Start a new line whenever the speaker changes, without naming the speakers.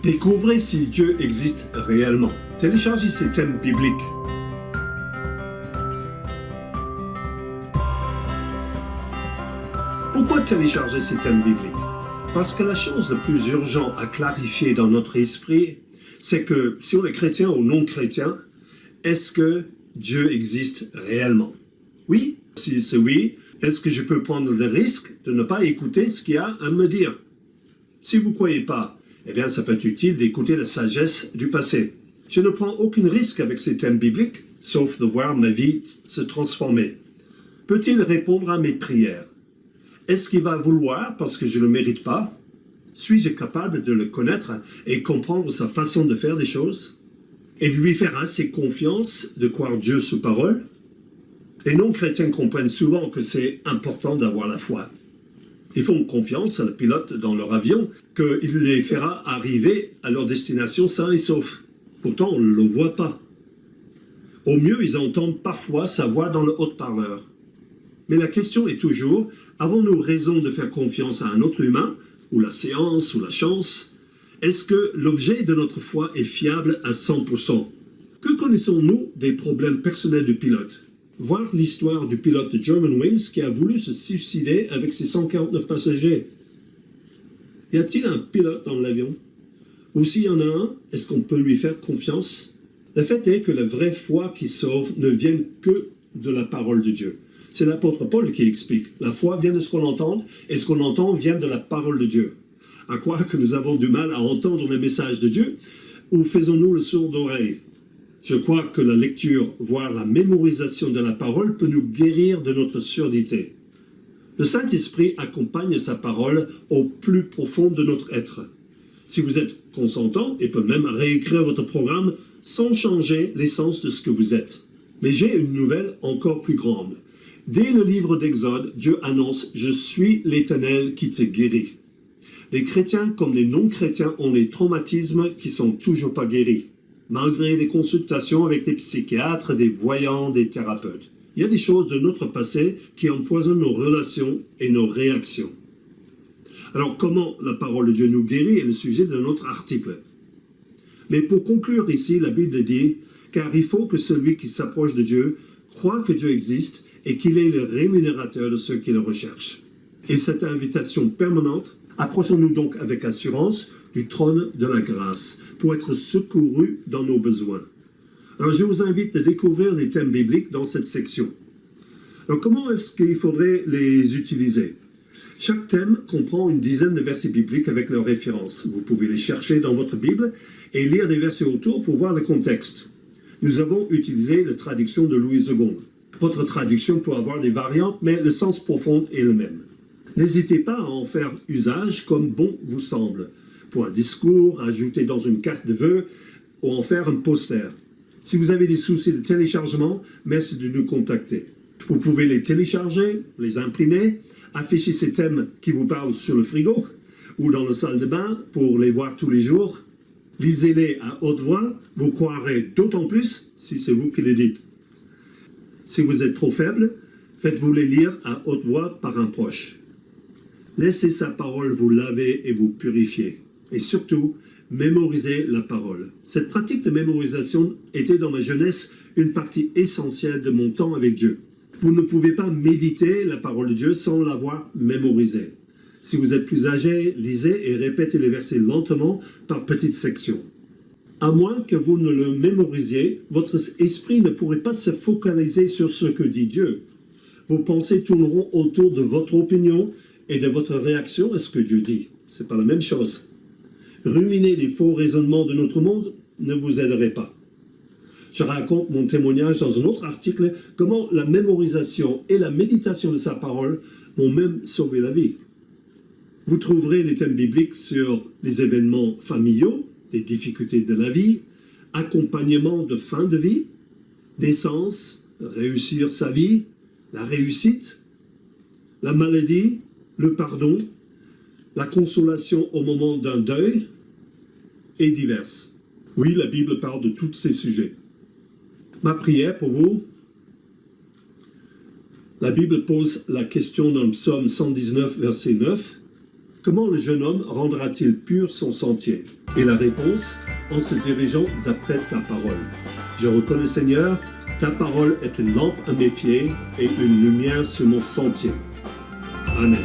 Découvrez si Dieu existe réellement. Téléchargez ces thèmes bibliques. Pourquoi télécharger ces thèmes bibliques? Parce que la chose la plus urgente à clarifier dans notre esprit, c'est que si on est chrétien ou non chrétien, est-ce que Dieu existe réellement? Oui? Si c'est oui, est-ce que je peux prendre le risque de ne pas écouter ce qu'il y a à me dire? Si vous ne croyez pas, eh bien ça peut être utile d'écouter la sagesse du passé. Je ne prends aucun risque avec ces thèmes bibliques, sauf de voir ma vie se transformer. Peut-il répondre à mes prières? Est-ce qu'il va vouloir parce que je ne le mérite pas? Suis-je capable de le connaître et comprendre sa façon de faire des choses? Et lui faire assez confiance de croire Dieu sous parole? Les non-chrétiens comprennent souvent que c'est important d'avoir la foi. Ils font confiance à le pilote dans leur avion qu'il les fera arriver à leur destination sains et saufs. Pourtant, on ne le voit pas. Au mieux, ils entendent parfois sa voix dans le haut-parleur. Mais la question est toujours, avons-nous raison de faire confiance à un autre humain, ou la science, ou la chance? Est-ce que l'objet de notre foi est fiable à 100%? Que connaissons-nous des problèmes personnels du pilote? Voir l'histoire du pilote de Germanwings qui a voulu se suicider avec ses 149 passagers. Y a-t-il un pilote dans l'avion? Ou s'il y en a un, est-ce qu'on peut lui faire confiance? Le fait est que la vraie foi qui sauve ne vient que de la parole de Dieu. C'est l'apôtre Paul qui explique. La foi vient de ce qu'on entend, et ce qu'on entend vient de la parole de Dieu. À croire que nous avons du mal à entendre le message de Dieu, ou faisons-nous le sourd d'oreille? Je crois que la lecture, voire la mémorisation de la parole peut nous guérir de notre surdité. Le Saint-Esprit accompagne sa parole au plus profond de notre être. Si vous êtes consentant, il peut même réécrire votre programme sans changer l'essence de ce que vous êtes. Mais j'ai une nouvelle encore plus grande. Dès le livre d'Exode, Dieu annonce « Je suis l'Éternel qui te guérit ». Les chrétiens comme les non-chrétiens ont des traumatismes qui ne sont toujours pas guéris, malgré des consultations avec des psychiatres, des voyants, des thérapeutes. Il y a des choses de notre passé qui empoisonnent nos relations et nos réactions. Alors, comment la parole de Dieu nous guérit est le sujet de notre article. Mais pour conclure ici, la Bible dit « Car il faut que celui qui s'approche de Dieu croit que Dieu existe et qu'il est le rémunérateur de ceux qui le recherchent. » Et cette invitation permanente, approchons-nous donc avec assurance du trône de la grâce pour être secourus dans nos besoins. Alors je vous invite à découvrir les thèmes bibliques dans cette section. Alors comment est-ce qu'il faudrait les utiliser? Chaque thème comprend une dizaine de versets bibliques avec leurs références. Vous pouvez les chercher dans votre Bible et lire des versets autour pour voir le contexte. Nous avons utilisé la traduction de Louis II. Votre traduction peut avoir des variantes, mais le sens profond est le même. N'hésitez pas à en faire usage comme bon vous semble. Pour un discours, ajouter dans une carte de vœux ou en faire un poster. Si vous avez des soucis de téléchargement, merci de nous contacter. Vous pouvez les télécharger, les imprimer, afficher ces thèmes qui vous parlent sur le frigo ou dans la salle de bain pour les voir tous les jours. Lisez-les à haute voix, vous croirez d'autant plus si c'est vous qui les dites. Si vous êtes trop faible, faites-vous les lire à haute voix par un proche. Laissez sa parole vous laver et vous purifier. Et surtout, mémorisez la parole. Cette pratique de mémorisation était dans ma jeunesse une partie essentielle de mon temps avec Dieu. Vous ne pouvez pas méditer la parole de Dieu sans l'avoir mémorisée. Si vous êtes plus âgé, lisez et répétez les versets lentement par petites sections. À moins que vous ne le mémorisiez, votre esprit ne pourrait pas se focaliser sur ce que dit Dieu. Vos pensées tourneront autour de votre opinion et de votre réaction à ce que Dieu dit. Ce n'est pas la même chose. Ruminer les faux raisonnements de notre monde ne vous aiderait pas. Je raconte mon témoignage dans un autre article, comment la mémorisation et la méditation de sa parole m'ont même sauvé la vie. Vous trouverez les thèmes bibliques sur les événements familiaux, les difficultés de la vie, accompagnement de fin de vie, naissance, réussir sa vie, la réussite, la maladie, le pardon, la consolation au moment d'un deuil, et diverses. Oui, la Bible parle de tous ces sujets. Ma prière pour vous, la Bible pose la question dans le psaume 119, verset 9. Comment le jeune homme rendra-t-il pur son sentier? Et la réponse, en se dirigeant d'après ta parole. Je reconnais, Seigneur, ta parole est une lampe à mes pieds et une lumière sur mon sentier. Amen.